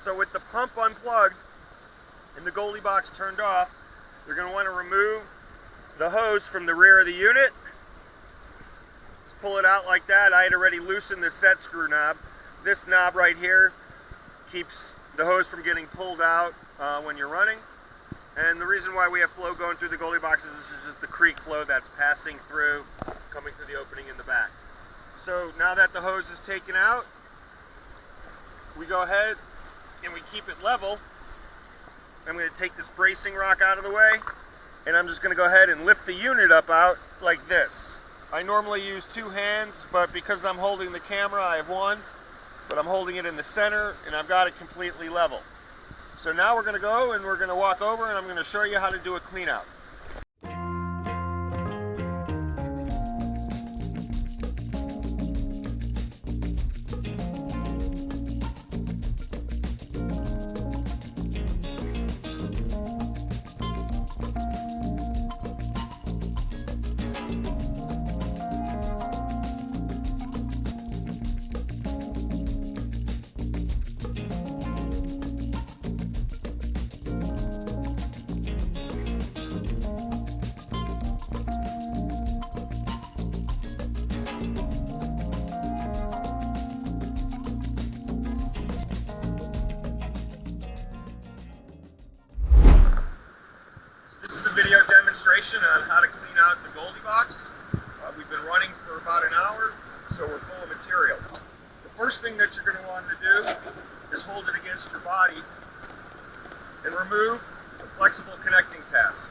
So with the pump unplugged and the GoldiBox turned off, you're going to want to remove the hose from the rear of the unit. Just pull it out like that. I had already loosened the set screw knob. This knob right here keeps the hose from getting pulled out when you're running. And the reason why we have flow going through the GoldiBox is this is just the creek flow that's passing through, coming through the opening in the back. So now that the hose is taken out, we go ahead and we keep it level. I'm going to take this bracing rock out of the way, and I'm just going to go ahead and lift the unit up out like this. I normally use two hands, but because I'm holding the camera, I have one, but I'm holding it in the center, and I've got it completely level. So now we're going to go and we're going to walk over, and I'm going to show you how to do a clean out. Video demonstration on how to clean out the GoldiBox. We've been running for about an hour, so we're full of material. The first thing that you're going to want to do is hold it against your body and remove the flexible connecting tabs.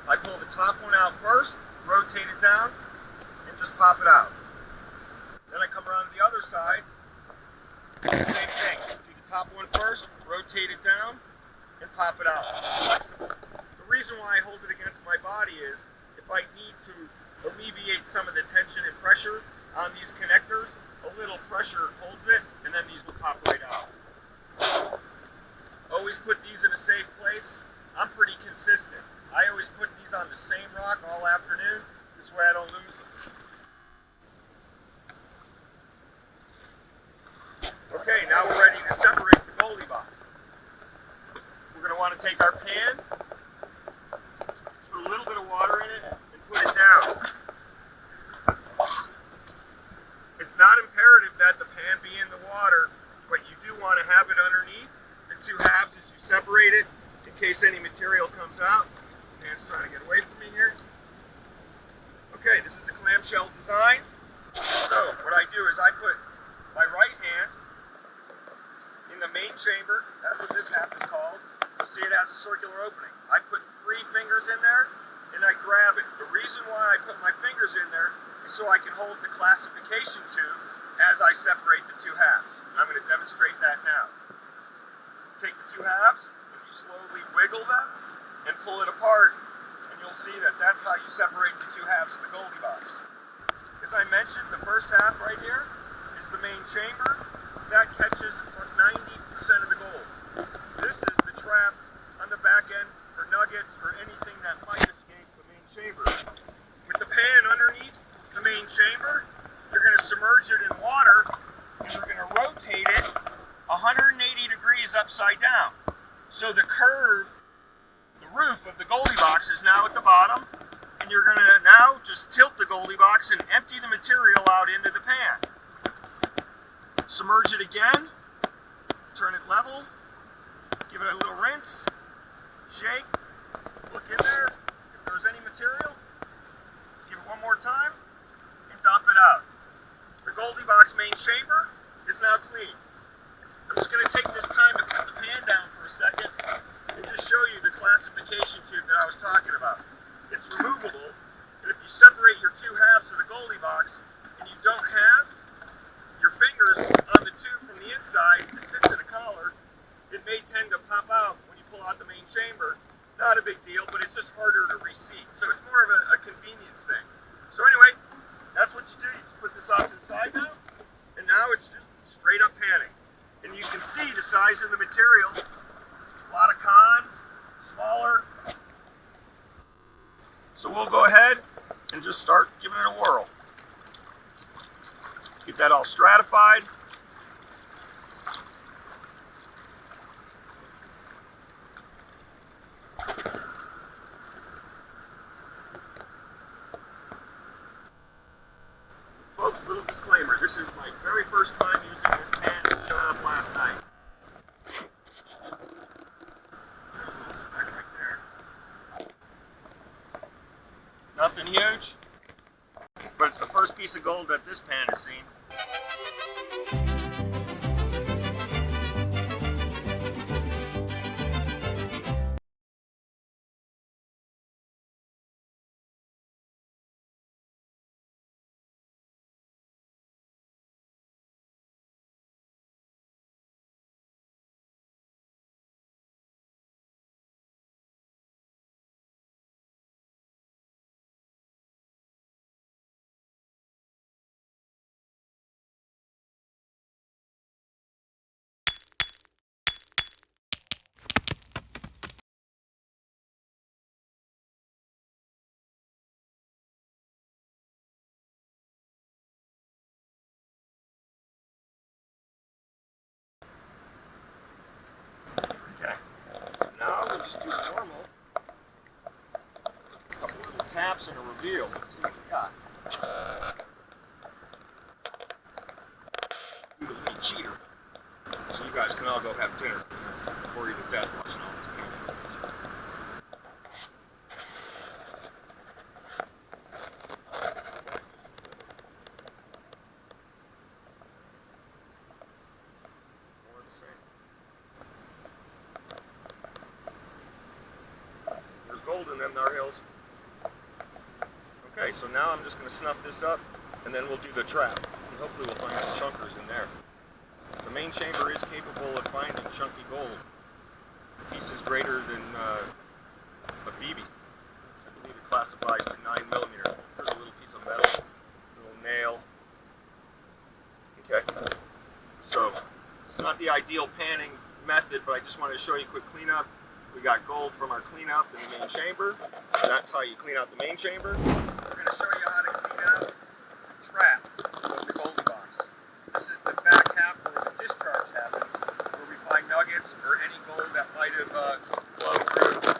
I pull the top one out first, rotate it down, and just pop it out. Then I come around to the other side, same thing. Do the top one first, rotate it down, and pop it out. It's flexible. The reason why I hold it against my body is if I need to alleviate some of the tension and pressure on these connectors, a little pressure holds it, and then these will pop right out. Always put these in a safe place. I'm pretty consistent. I always put these on the same rock all afternoon. This way I don't lose them. Okay, now we're ready to separate the GoldiBox. We're going to want to take our pan, a little bit of water in it, and put it down. It's not imperative that the pan be in the water, but you do want to have it underneath the two halves as you separate it, in case any material comes out. The pan's trying to get away from me here. Okay, this is the clamshell design. So what I do is I put my right hand in the main chamber. That's what this half is called. You'll see it has a circular opening. I put 3 fingers in there and I grab it. The reason why I put my fingers in there is so I can hold the classification tube as I separate the two halves. And I'm going to demonstrate that now. Take the two halves and you slowly wiggle them and pull it apart, and you'll see that that's how you separate the two halves of the GoldiBox. As I mentioned, the first half right here is the main chamber. That catches 90% of the gold. This is the trap on the back end for nuggets or anything that might escape the main chamber. With the pan underneath the main chamber, you're going to submerge it in water and you're going to rotate it 180 degrees upside down. So the curve, the roof of the GoldiBox is now at the bottom, and you're going to now just tilt the GoldiBox and empty the material out into the pan. Submerge it again, turn it level, give it a little rinse, shake, look in there. If there's any material, just give it one more time and dump it out. The GoldiBox main chamber is now clean. I'm just going to take this time to put the pan down for a second and just show you the classification tube that I was talking about. It's removable, and if you separate your two halves of the GoldiBox and you don't have your fingers on the tube from the inside that sits in a collar, it may tend to pop out when you pull out the main chamber. Not a big deal, but it's just harder to reseat. So it's more of a convenience thing. So anyway, that's what you do. You just put this off to the side now, and now it's just straight up panning. And you can see the size of the material. A lot of cons, smaller. So we'll go ahead and just start giving it a whirl. Get that all stratified. Just a little disclaimer, this is my very first time using this pan. It showed up last night. There's a little speck right there. Nothing huge, but it's the first piece of gold that this pan has seen. Just do normal. A couple little taps and a reveal. Let's see what we got. You the little cheater. So you guys can all go have dinner before you to death watching all this painting. More of the same. Gold in them nar hills. Okay, so now I'm just going to snuff this up and then we'll do the trap. And hopefully we'll find some chunkers in there. The main chamber is capable of finding chunky gold. Pieces greater than a BB. I believe it classifies to 9mm. Here's a little piece of metal, little nail. Okay, so it's not the ideal panning method, but I just wanted to show you a quick cleanup. We got gold from our cleanup in the main chamber. That's how you clean out the main chamber. We're going to show you how to clean out the trap of the GoldiBox. This is the back half where the discharge happens, where we find nuggets or any gold that might have flowed through the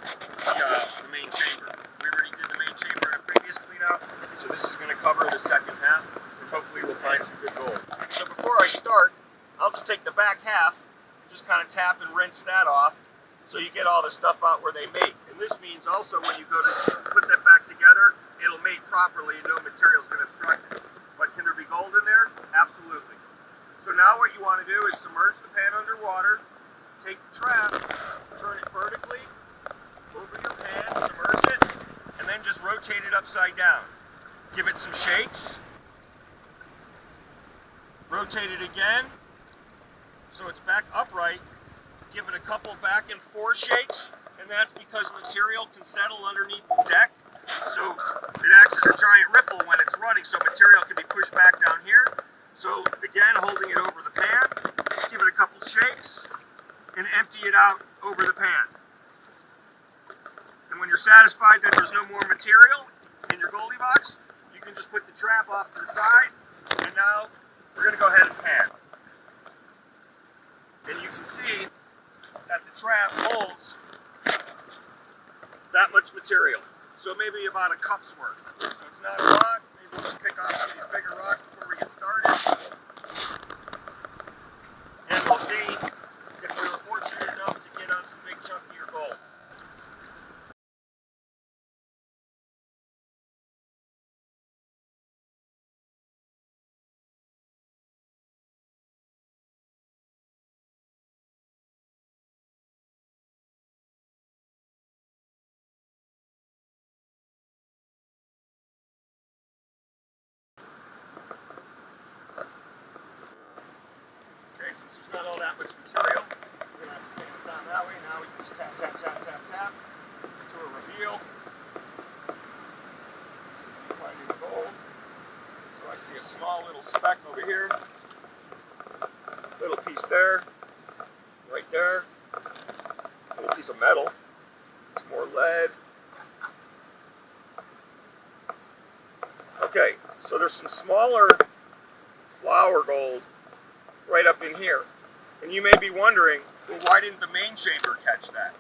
main chamber. We already did the main chamber in a previous cleanup, so this is going to cover the second half, and hopefully we'll find some good gold. So before I start, I'll just take the back half, just kind of tap and rinse that off, so you get all the stuff out where they mate. And this means also when you go to put that back together, it'll mate properly and no material is going to obstruct it. But can there be gold in there? Absolutely. So now what you want to do is submerge the pan underwater, take the trap, turn it vertically over your pan, submerge it, and then just rotate it upside down. Give it some shakes. Rotate it again so it's back upright. Give it a couple back and forth shakes, and that's because material can settle underneath the deck. So it acts as a giant riffle when it's running, so material can be pushed back down here. So again, holding it over the pan, just give it a couple shakes and empty it out over the pan. And when you're satisfied that there's no more material in your GoldiBox, you can just put the trap off to the side, and now we're going to go ahead and pan. And you can see that the trap holds that much material. So maybe about a cup's worth. So it's not a lot. Maybe we'll just pick off some of these bigger rocks before we get started. And we'll see if we were fortunate enough to get on some big chunkier gold. Since there's not all that much material, we're going to have to take it down that way. Now we can just tap, tap, tap, tap, tap to a reveal. See if we find any gold. So I see a small little speck over here. Little piece there. Right there. Little piece of metal. Some more lead. Okay, so there's some smaller flower gold right up in here. And you may be wondering, well, why didn't the main chamber catch that?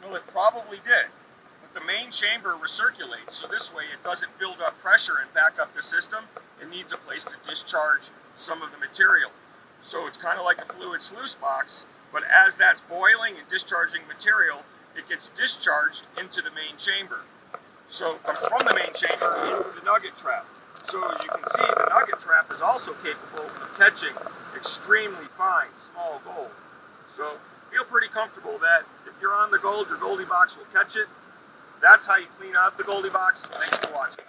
Well, it probably did. But the main chamber recirculates, so this way it doesn't build up pressure and back up the system. it needs a place to discharge some of the material. So it's kind of like a fluid sluice box, but as that's boiling and discharging material, it gets discharged into the main chamber. So from the main chamber into the nugget trap. So as you can see, the nugget trap is also capable of catching extremely fine, small gold. So feel pretty comfortable that if you're on the gold, your GoldiBox will catch it. That's how you clean out the GoldiBox. Thanks for watching.